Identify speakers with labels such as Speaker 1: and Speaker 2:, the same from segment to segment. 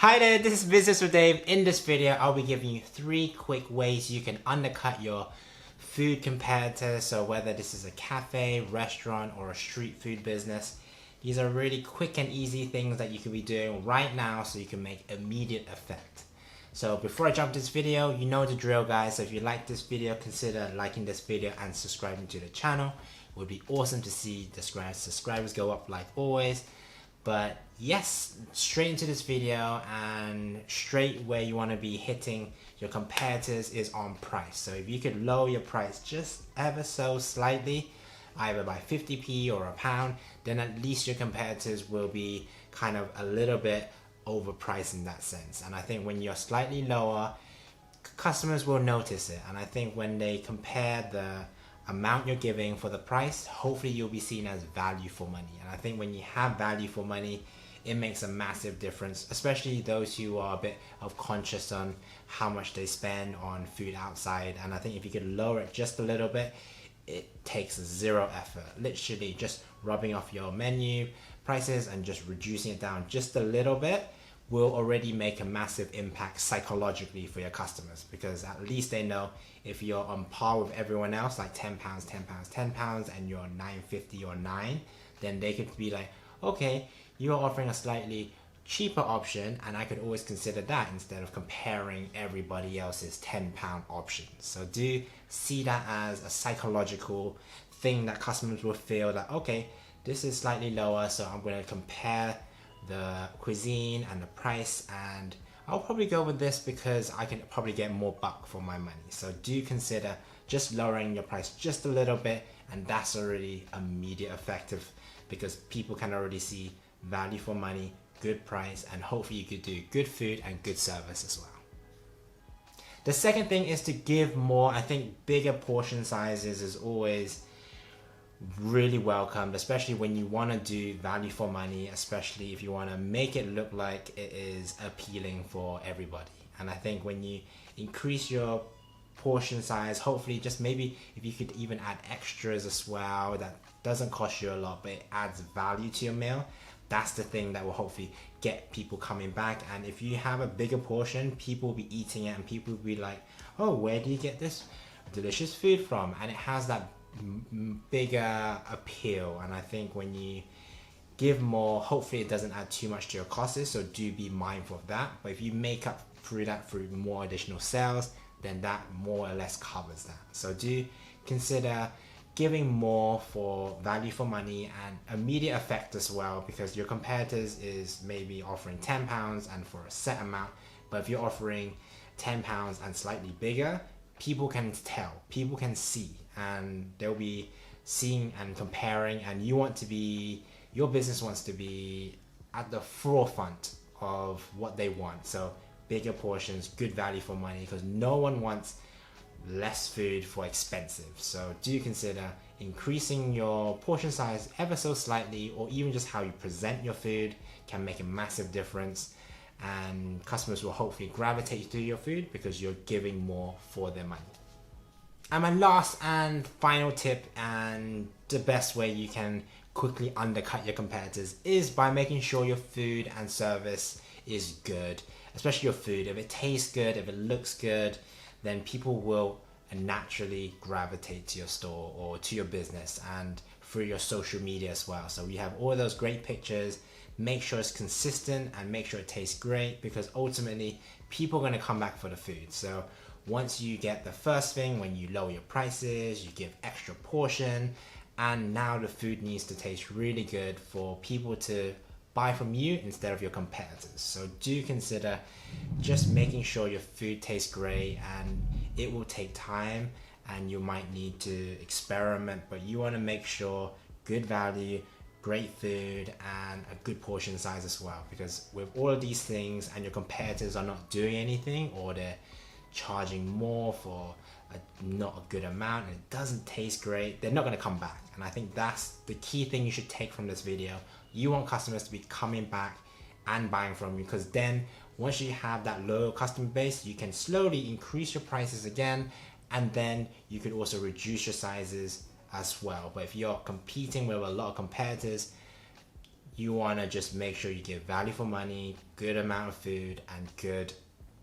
Speaker 1: Hi there, this is Business with Dave. In this video, I'll be giving you 3 quick ways you can undercut your food competitors. So whether this is a cafe, restaurant, or a street food business, these are really quick and easy things that you can be doing right now so you can make immediate effect. So before I jump into this video, you know the drill, guys. So if you like this video, consider liking this video and subscribing to the channel. It would be awesome to see the subscribers go up like always. But yes, straight into this video, and straight where you want to be hitting your competitors is on price. So if you could lower your price just ever so slightly, either by 50p or a pound, then at least your competitors will be kind of a little bit overpriced in that sense. And I think when you're slightly lower, customers will notice it. And I think when they compare the amount you're giving for the price, hopefully you'll be seen as value for money. And I think when you have value for money, it makes a massive difference, especially those who are a bit of conscious on how much they spend on food outside. And I think if you could lower it just a little bit, it takes zero effort. Literally just rubbing off your menu prices and just reducing it down just a little bit will already make a massive impact psychologically for your customers, because at least they know if you're on par with everyone else, like £10, £10, and you're $9.50 or $9, then they could be like, okay, you're offering a slightly cheaper option, and I could always consider that instead of comparing everybody else's £10 options. So do see that as a psychological thing that customers will feel that, okay, this is slightly lower, so I'm going to compare the cuisine and the price, and I'll probably go with this because I can probably get more buck for my money. So do consider just lowering your price just a little bit, and that's already immediate effective because people can already see value for money, good price, and hopefully you could do good food and good service as well. The second thing is to give more. I think bigger portion sizes is always really welcomed, especially when you want to do value for money, especially if you want to make it look like it is appealing for everybody. And I think when you increase your portion size, hopefully just maybe if you could even add extras as well, that doesn't cost you a lot but it adds value to your meal, that's the thing that will hopefully get people coming back. And if you have a bigger portion, people will be eating it and people will be like, oh, where do you get this delicious food from? And it has that bigger appeal. And I think when you give more, hopefully it doesn't add too much to your costs, so do be mindful of that. But if you make up through that through more additional sales, then that more or less covers that. So do consider giving more for value for money and immediate effect as well, because your competitors is maybe offering £10 and for a set amount, but if you're offering £10 and slightly bigger, people can tell, people can see, and they'll be seeing and comparing, and you want to be, your business wants to be at the forefront of what they want. So bigger portions, good value for money, because no one wants less food for expensive. So do consider increasing your portion size ever so slightly, or even just how you present your food can make a massive difference, and customers will hopefully gravitate to your food because you're giving more for their money. And my last and final tip, and the best way you can quickly undercut your competitors, is by making sure your food and service is good. Especially your food. If it tastes good, if it looks good, then people will naturally gravitate to your store or to your business, and through your social media as well. So we have all those great pictures. Make sure it's consistent and make sure it tastes great, because ultimately people are going to come back for the food. So once you get the first thing, when you lower your prices, you give extra portion, and now the food needs to taste really good for people to buy from you instead of your competitors. So do consider just making sure your food tastes great, and it will take time and you might need to experiment, but you want to make sure good value, great food, and a good portion size as well. Because with all of these things and your competitors are not doing anything, or they're charging more for not a good amount and it doesn't taste great, they're not going to come back. And I think that's the key thing you should take from this video. You want customers to be coming back and buying from you, because then once you have that loyal customer base, you can slowly increase your prices again, and then you could also reduce your sizes as well. But if you're competing with a lot of competitors, you want to just make sure you give value for money, good amount of food, and good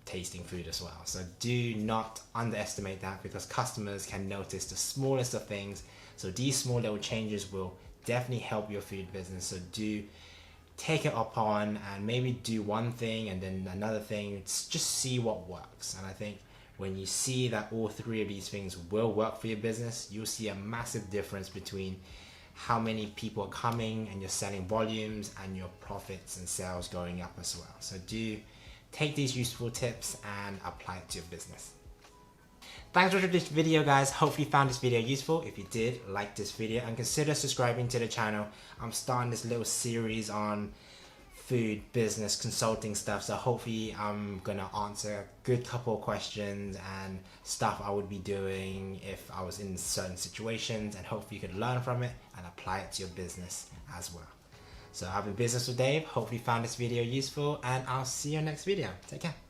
Speaker 1: tasting food as well. So do not underestimate that, because customers can notice the smallest of things. So these small little changes will definitely help your food business. So do take it upon and maybe do one thing and then another thing. Just see what works. And I think when you see that all three of these things will work for your business, you'll see a massive difference between how many people are coming and you're selling volumes, and your profits and sales going up as well. So do take these useful tips and apply it to your business. Thanks for watching this video, guys. Hopefully you found this video useful. If you did, like this video and consider subscribing to the channel. I'm starting this little series on food business consulting stuff, so hopefully I'm gonna answer a good couple of questions and stuff I would be doing if I was in certain situations, and hopefully you could learn from it and apply it to your business as well. So I've been Business with Dave. Hopefully you found this video useful, and I'll see you in the next video. Take care.